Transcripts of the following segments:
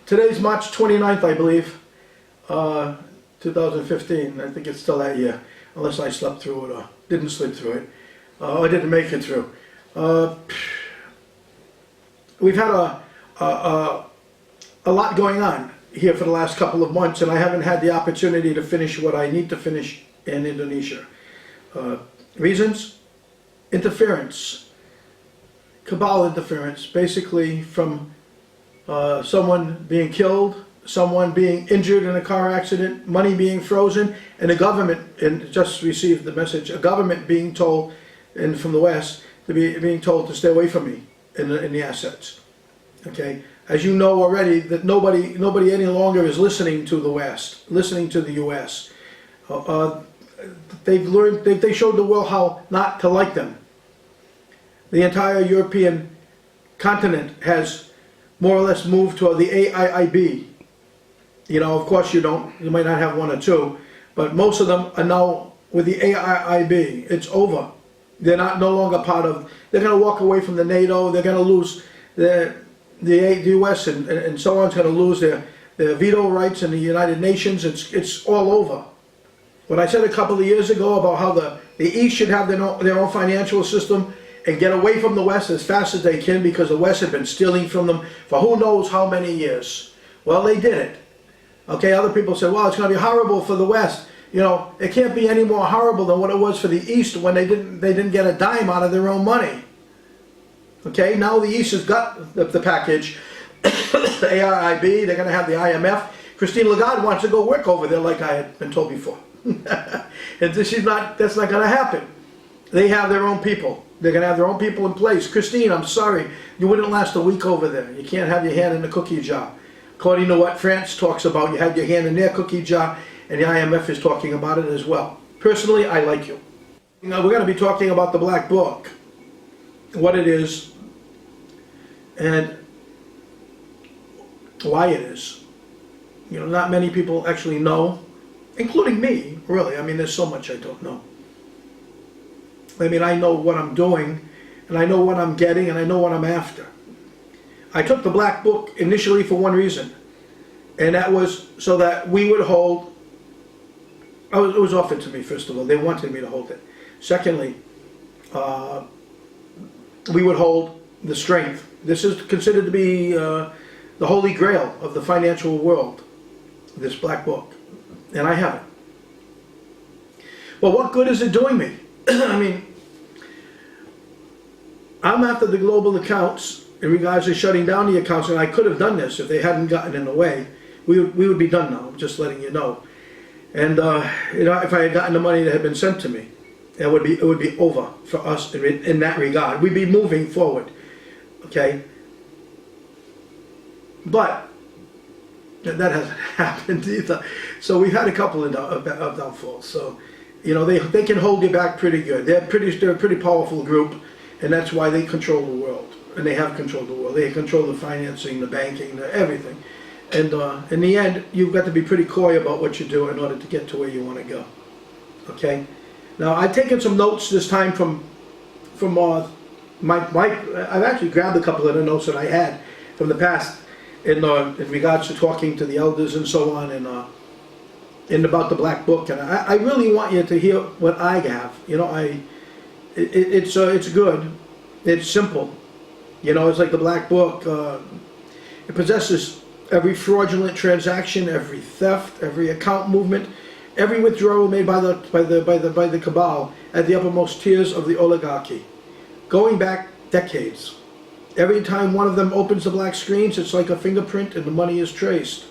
Today's March 29th, I believe, 2015. I think it's still that year, unless I slept through it or didn't sleep through it, or didn't make it through. We've had a lot going on here for the last couple of months, and I haven't had the opportunity to finish what I need to finish in Indonesia. Reasons? Interference. Cabal interference, basically from someone being killed, someone being injured in a car accident, money being frozen, and the government, and just received the message, a government being told, and from the West, being told to stay away from me in the assets. Okay, as you know already, that nobody any longer is listening to the West, listening to the U.S. They've learned, they showed the world how not to like them. The entire European continent has more or less moved toward the AIIB. You know, of course you might not have one or two, but most of them are now with the AIIB. It's over. They're no longer part of, they're going to walk away from the NATO, they're going to lose the US and so on is going to lose their veto rights in the United Nations. It's all over. What I said a couple of years ago about how the East should have their own financial system and get away from the West as fast as they can, because the West had been stealing from them for who knows how many years. Well, they did it. Okay, other people said, well, it's going to be horrible for the West. You know, it can't be any more horrible than what it was for the East when they didn't get a dime out of their own money. Okay, now the East has got the package, the AIIB, they're going to have the IMF. Christine Lagarde wants to go work over there, like I had been told before. And that's not going to happen. They have their own people. They're going to have their own people in place. Christine, I'm sorry, you wouldn't last a week over there. You can't have your hand in the cookie jar. According to what France talks about, you have your hand in their cookie jar, and the IMF is talking about it as well. Personally, I like you. You know, we're going to be talking about the Black Book, what it is, and why it is. You know, not many people actually know, including me, really. I mean, there's so much I don't know. I mean, I know what I'm doing, and I know what I'm getting, and I know what I'm after. I took the Black Book initially for one reason, and that was so that we would hold, it was offered to me, first of all. They wanted me to hold it. Secondly, we would hold the strength. This is considered to be the holy grail of the financial world, this Black Book, and I have it. Well, what good is it doing me? I mean, I'm after the global accounts in regards to shutting down the accounts, and I could have done this if they hadn't gotten in the way. We would be done now, just letting you know. And you know, if I had gotten the money that had been sent to me, it would be over for us in that regard. We'd be moving forward, okay? But that hasn't happened either. So we've had a couple of downfalls. So, you know, they can hold you back pretty good. They're a pretty powerful group, and that's why they control the world. And they have controlled the world. They control the financing, the banking, everything. And in the end, you've got to be pretty coy about what you do in order to get to where you want to go. Okay? Now, I've taken some notes this time from I've actually grabbed a couple of the notes that I had from the past in regards to talking to the elders and so on, and about the Black Book. And I really want you to hear what I have. You know, it's good. It's simple. You know, it's like the Black Book. It possesses every fraudulent transaction, every theft, every account movement, every withdrawal made by the cabal at the uppermost tiers of the oligarchy, going back decades. Every time one of them opens the black screens, it's like a fingerprint, and the money is traced.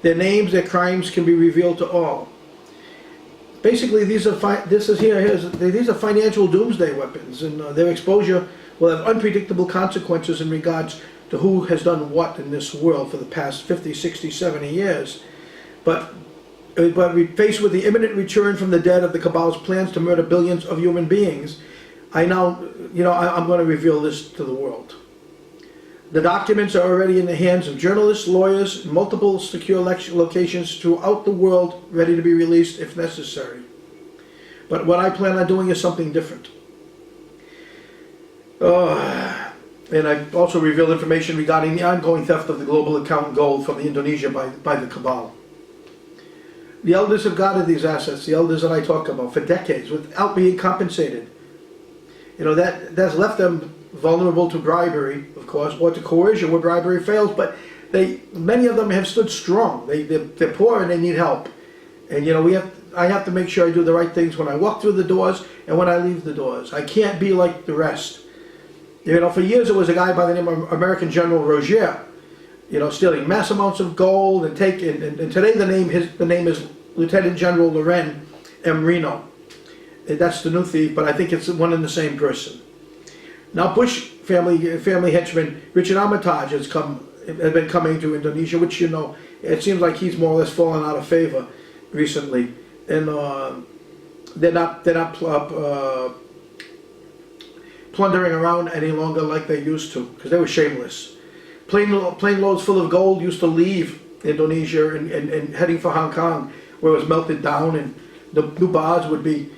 Their names, their crimes can be revealed to all. Basically, these are financial doomsday weapons, and their exposure will have unpredictable consequences in regards to who has done what in this world for the past 50, 60, 70 years. But faced with the imminent return from the dead of the cabal's plans to murder billions of human beings, I'm going to reveal this to the world. The documents are already in the hands of journalists, lawyers, multiple secure locations throughout the world, ready to be released if necessary. But what I plan on doing is something different. And I also revealed information regarding the ongoing theft of the global account gold from Indonesia by the cabal. The elders have guarded these assets, the elders that I talk about, for decades without being compensated. You know, that's left them vulnerable to bribery, of course, or to coercion where bribery fails, but many of them have stood strong. They're poor and they need help. And you know, I have to make sure I do the right things when I walk through the doors and when I leave the doors. I can't be like the rest. You know, for years it was a guy by the name of American General Roger, you know, stealing mass amounts of gold and today the name is Lieutenant General Loren M. Reno. That's the new thief, but I think it's one and the same person. Now Bush family henchman Richard Armitage has been coming to Indonesia, which, you know, it seems like he's more or less fallen out of favor recently, and they're not plundering around any longer like they used to, because they were shameless. Plane loads full of gold used to leave Indonesia and heading for Hong Kong, where it was melted down, and the new bars would be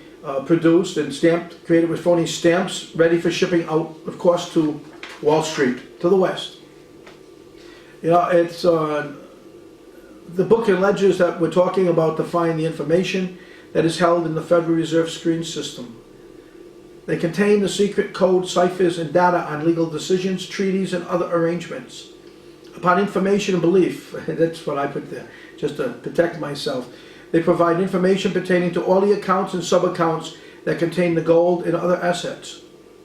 produced and stamped, created with phony stamps, ready for shipping out, of course, to Wall Street, to the West. You know, it's the book and ledgers that we're talking about define the information that is held in the Federal Reserve screen system. They contain the secret code, ciphers, and data on legal decisions, treaties, and other arrangements. Upon information and belief, that's what I put there, just to protect myself. They provide information pertaining to all the accounts and sub-accounts that contain the gold and other assets,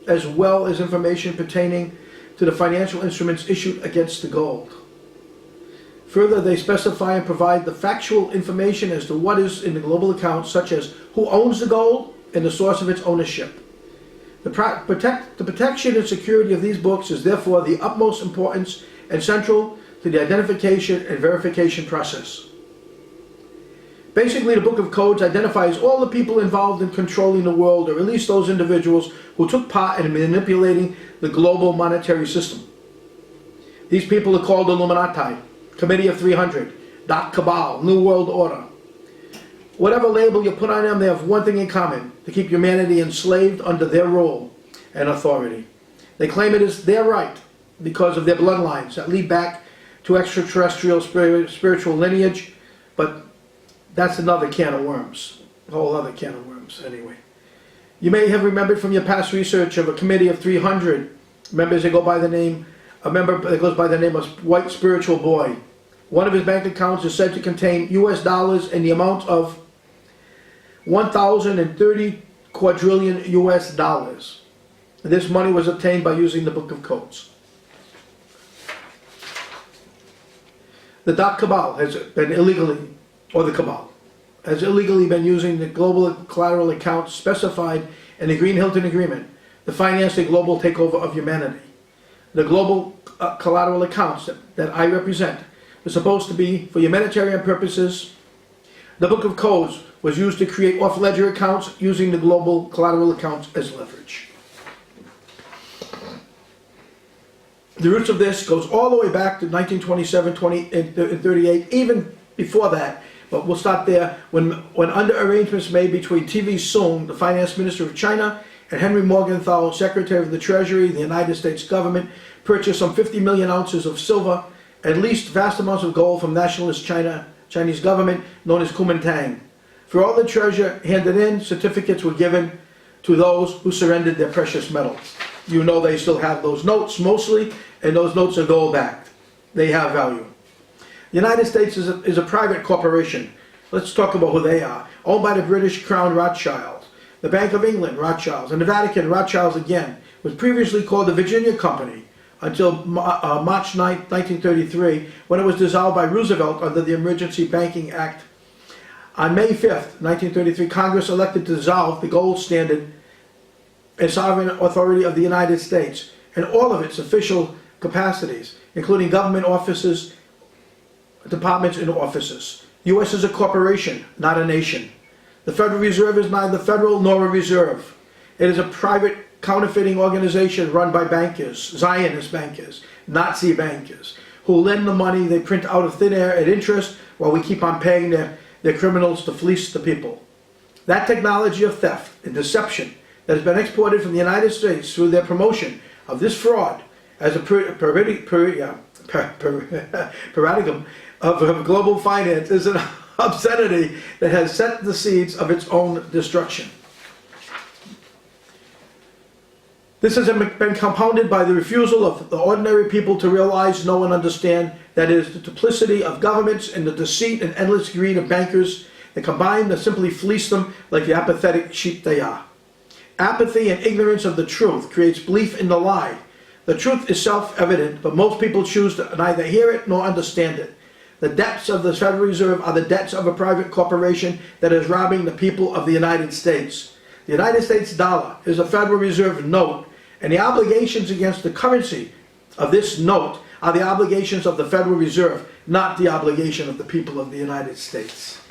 as well as information pertaining to the financial instruments issued against the gold. Further, they specify and provide the factual information as to what is in the global accounts, such as who owns the gold and the source of its ownership. The protection and security of these books is therefore the utmost importance and central to the identification and verification process. Basically, the Book of Codes identifies all the people involved in controlling the world, or at least those individuals who took part in manipulating the global monetary system. These people are called Illuminati, Committee of 300, Dark Cabal, New World Order. Whatever label you put on them, they have one thing in common: to keep humanity enslaved under their rule and authority. They claim it is their right because of their bloodlines that lead back to extraterrestrial spiritual lineage, but that's another can of worms, a whole other can of worms anyway. You may have remembered from your past research of a committee of 300 members that go by the name, a member that goes by the name of White Spiritual Boy. One of his bank accounts is said to contain US dollars in the amount of 1,030 quadrillion US dollars. This money was obtained by using the Book of Codes. The Dark Cabal has been illegally, or the Cabal, has illegally been using the global collateral accounts specified in the Green Hilton Agreement to finance the global takeover of humanity. The global collateral accounts that I represent are supposed to be for humanitarian purposes. The Book of Codes was used to create off-ledger accounts using the global collateral accounts as leverage. The roots of this goes all the way back to 1927, 38, even before that. But we'll stop there. When under arrangements made between T.V. Soong, the finance minister of China, and Henry Morgenthau, secretary of the Treasury, the United States government, purchased some 50 million ounces of silver and leased vast amounts of gold from nationalist Chinese government known as Kuomintang. For all the treasure handed in, certificates were given to those who surrendered their precious metals. You know they still have those notes mostly, and those notes are gold backed. They have value. The United States is a private corporation. Let's talk about who they are. Owned by the British Crown Rothschilds, the Bank of England Rothschilds, and the Vatican Rothschilds again. Was previously called the Virginia Company until March 9, 1933, when it was dissolved by Roosevelt under the Emergency Banking Act. On May 5th, 1933, Congress elected to dissolve the gold standard and sovereign authority of the United States and all of its official capacities, including government offices, departments, and offices. The U.S. is a corporation, not a nation. The Federal Reserve is neither federal nor a reserve. It is a private counterfeiting organization run by bankers, Zionist bankers, Nazi bankers, who lend the money they print out of thin air at interest while we keep on paying their criminals to fleece the people. That technology of theft and deception that has been exported from the United States through their promotion of this fraud as a paradigm of global finance is an obscenity that has set the seeds of its own destruction. This has been compounded by the refusal of the ordinary people to realize, know, and understand that it is the duplicity of governments and the deceit and endless greed of bankers that combine to simply fleece them like the apathetic sheep they are. Apathy and ignorance of the truth creates belief in the lie. The truth is self-evident, but most people choose to neither hear it nor understand it. The debts of the Federal Reserve are the debts of a private corporation that is robbing the people of the United States. The United States dollar is a Federal Reserve note, and the obligations against the currency of this note are the obligations of the Federal Reserve, not the obligation of the people of the United States.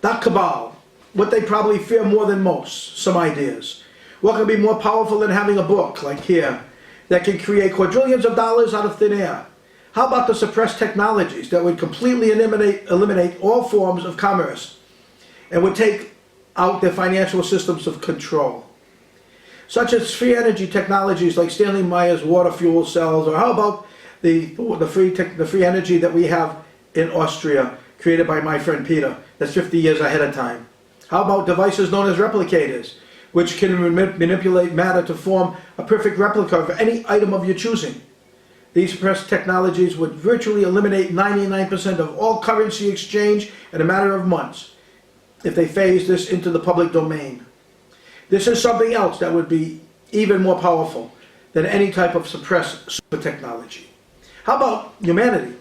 That cabal, what they probably fear more than most, some ideas. What can be more powerful than having a book, like here, that can create quadrillions of dollars out of thin air? How about the suppressed technologies that would completely eliminate all forms of commerce and would take out their financial systems of control? Such as free energy technologies like Stanley Meyer's water fuel cells, or how about the free energy that we have in Austria, created by my friend Peter, that's 50 years ahead of time? How about devices known as replicators, which can manipulate matter to form a perfect replica of any item of your choosing? These suppressed technologies would virtually eliminate 99% of all currency exchange in a matter of months if they phased this into the public domain. This is something else that would be even more powerful than any type of suppressed super technology. How about humanity?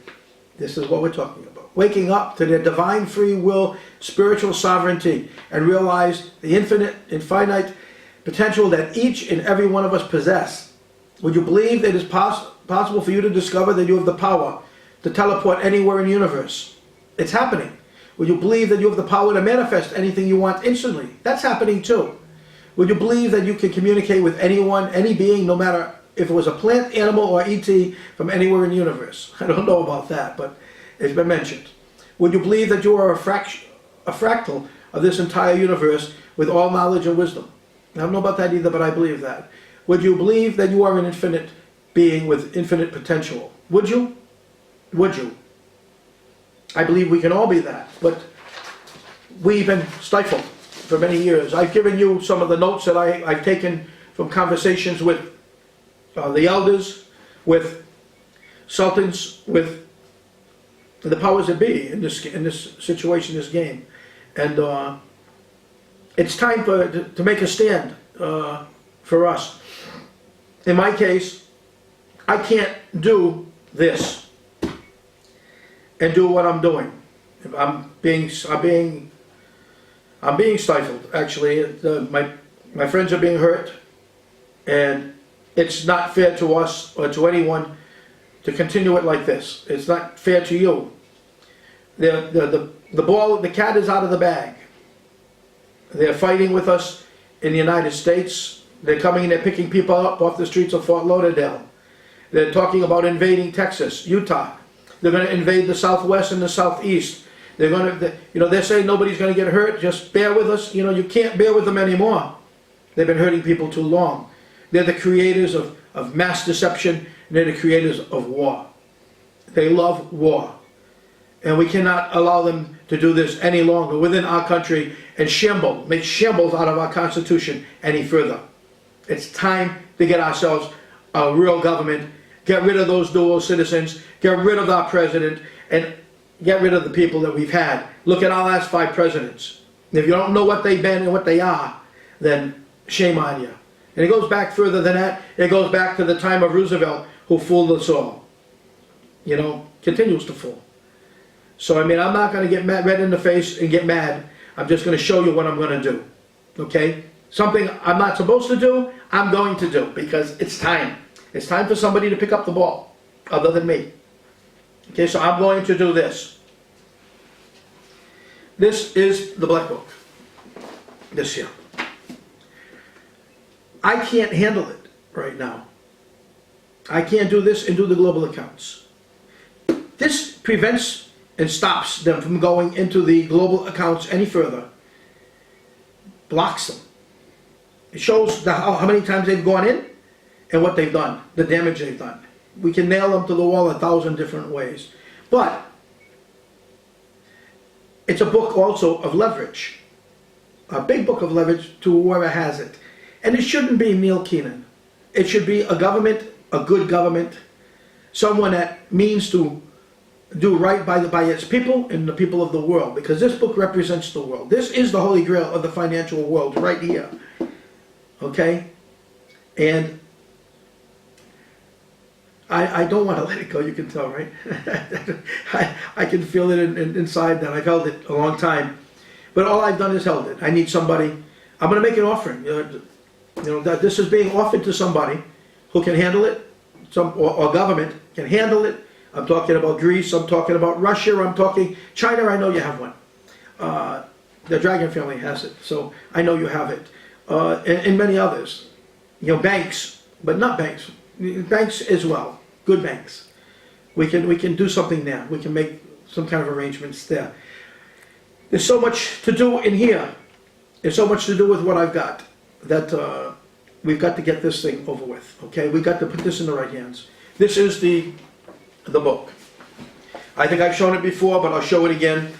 This is what we're talking about. Waking up to their divine free will, spiritual sovereignty, and realize the infinite potential that each and every one of us possess. Would you believe that it is possible for you to discover that you have the power to teleport anywhere in the universe? It's happening. Would you believe that you have the power to manifest anything you want instantly? That's happening too. Would you believe that you can communicate with anyone, any being, no matter if it was a plant, animal, or ET from anywhere in the universe? I don't know about that, but it's been mentioned. Would you believe that you are a fractal of this entire universe with all knowledge and wisdom? I don't know about that either, but I believe that. Would you believe that you are an infinite being with infinite potential? Would you? Would you? I believe we can all be that, but we've been stifled for many years. I've given you some of the notes that I've taken from conversations with the elders, with sultans, with the powers that be in this situation, this game. And it's time to make a stand for us. In my case, I can't do this and do what I'm doing. I'm being stifled. Actually, my friends are being hurt, and it's not fair to us or to anyone to continue it like this. It's not fair to you. The cat is out of the bag. They're fighting with us in the United States. They're coming and they're picking people up off the streets of Fort Lauderdale. They're talking about invading Texas, Utah. They're going to invade the Southwest and the Southeast. They're saying nobody's going to get hurt. Just bear with us. You can't bear with them anymore. They've been hurting people too long. They're the creators of mass deception, and they're the creators of war. They love war. And we cannot allow them to do this any longer within our country and make shambles out of our Constitution any further. It's time to get ourselves a real government, get rid of those dual citizens, get rid of our president, and get rid of the people that we've had. Look at our last 5 presidents. If you don't know what they've been and what they are, then shame on you. And it goes back further than that. It goes back to the time of Roosevelt, who fooled us all. Continues to fool. So, I'm not going to get red in the face and get mad. I'm just going to show you what I'm going to do. Okay? Something I'm not supposed to do, I'm going to do, because it's time. It's time for somebody to pick up the ball, other than me. Okay, so I'm going to do this. This is the Black Book. This here. I can't handle it right now. I can't do this and do the global accounts. This prevents and stops them from going into the global accounts any further. Blocks them. It shows how many times they've gone in, and what they've done, the damage they've done. We can nail them to the wall 1,000 different ways. But it's a book also of leverage. A big book of leverage to whoever has it. And it shouldn't be Neil Keenan. It should be a government, a good government, someone that means to do right by its people and the people of the world. Because this book represents the world. This is the holy grail of the financial world right here. Okay? And I don't want to let it go, you can tell, right? I can feel it inside that. I've held it a long time. But all I've done is held it. I need somebody. I'm going to make an offering. That this is being offered to somebody who can handle it, or government can handle it. I'm talking about Greece, I'm talking about Russia, I'm talking China. I know you have one. The Dragon family has it, so I know you have it. And many others. Banks, but not banks. Banks as well. Good banks. We can do something there. We can make some kind of arrangements there. There's so much to do in here. There's so much to do with what I've got that we've got to get this thing over with. Okay, we've got to put this in the right hands. This is the book. I think I've shown it before, but I'll show it again.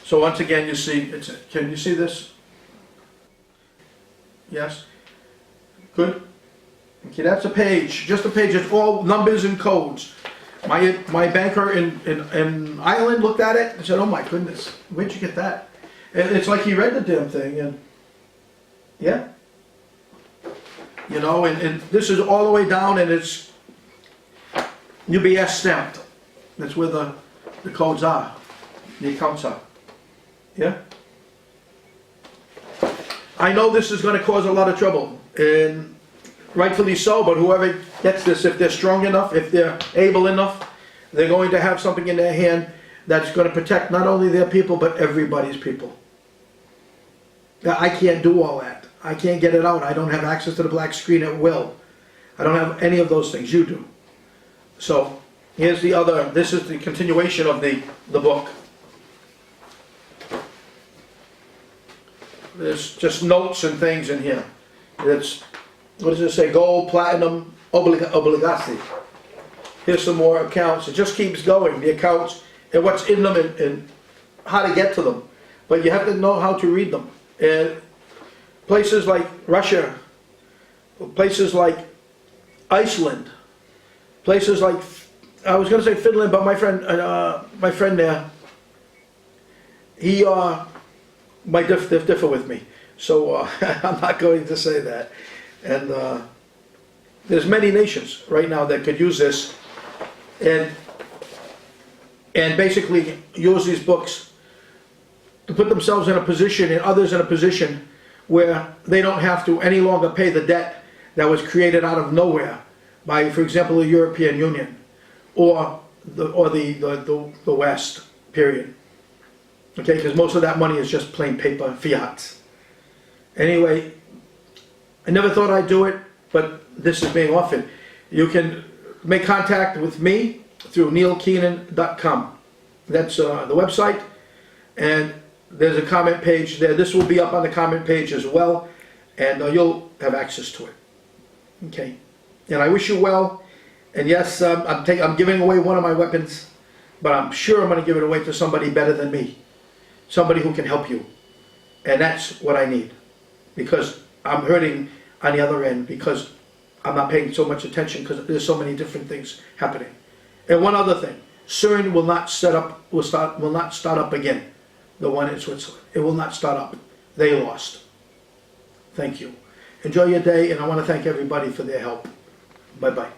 So once again, you see, can you see this? Yes? Good? Okay, that's a page, just a page. It's all numbers and codes. My banker in Ireland looked at it and said, "Oh my goodness, where'd you get that?" And it's like he read the damn thing, and yeah. And this is all the way down, and it's UBS stamped. That's where the codes are, the accounts are. Yeah? I know this is going to cause a lot of trouble, and rightfully so, but whoever gets this, if they're strong enough, if they're able enough, they're going to have something in their hand that's going to protect not only their people, but everybody's people. Now, I can't do all that. I can't get it out. I don't have access to the black screen at will. I don't have any of those things. You do. So, here's the other, this is the continuation of the book. There's just notes and things in here. It's, what does it say? Gold, platinum, obligati. Here's some more accounts. It just keeps going. The accounts and what's in them and how to get to them. But you have to know how to read them. And places like Russia, places like Iceland, places like, I was going to say Finland, but my friend there, he might differ with me. So I'm not going to say that. And there's many nations right now that could use this and basically use these books to put themselves in a position and others in a position where they don't have to any longer pay the debt that was created out of nowhere by, for example, the European Union or the West, period. Okay, because most of that money is just plain paper, fiat. Anyway, I never thought I'd do it, but this is being offered. You can make contact with me through neilkeenan.com. That's the website, and there's a comment page there. This will be up on the comment page as well, and you'll have access to it. Okay, and I wish you well. And yes, I'm giving away one of my weapons, but I'm sure I'm going to give it away to somebody better than me, somebody who can help you, and that's what I need, because I'm hurting on the other end because I'm not paying so much attention because there's so many different things happening. And one other thing, CERN will not start up again. The one in Switzerland. It will not start up. They lost. Thank you. Enjoy your day, and I want to thank everybody for their help. Bye-bye.